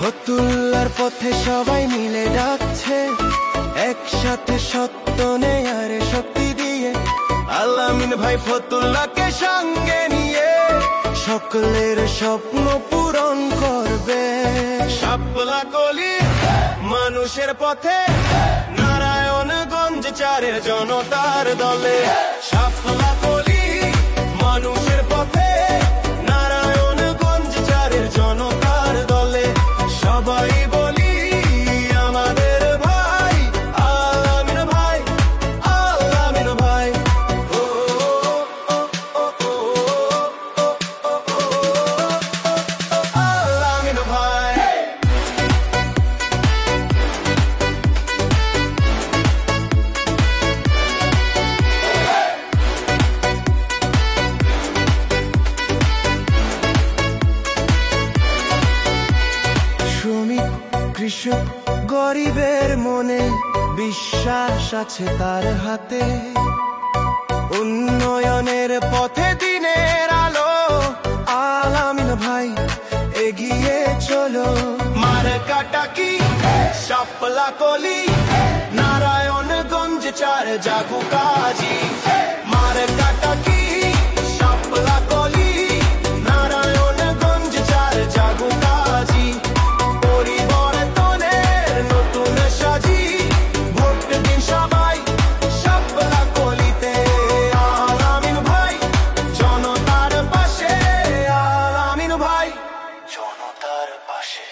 ফতুল্লার পথে সবাই মিলে যাচ্ছে, একসাথে সত্য নেয়ার শক্তি দিয়ে। আলামিন ভাই ফতুল্লাকে সঙ্গে নিয়ে সকলের স্বপ্ন পূরণ করবে। শাপলা কলি মানুষের পথে, নারায়ণগঞ্জ চারের জনতার দলে। শাপলা কলি মানুষের পথে, নারায়ণগঞ্জ চারের জনতার দলে। সবাই বলি আমাদের ভাই আলামিন ভাই, আলামিন ভাই। আলামিন ভাই শ্রমিক কৃষক গরিবের মনে বিশ্বাস আছে তার হাতে। উন্নয়নের পথে দিনের আলো, আলামিন ভাই এগিয়ে চলো। মার্কাটা কি শাপলা কলি, নারায়ণগঞ্জ চার জাগু কাজী। মার্কাটা কি শাপলা কলি, নারায়ণগঞ্জ চার জাগু কাজী। পরিবর্তনের নতুন সাজি, ভোট দিন সবাই শাপলা কলিতে। আলামিন ভাই জনতার পাশে, আলামিন ভাই জনতার পাশে।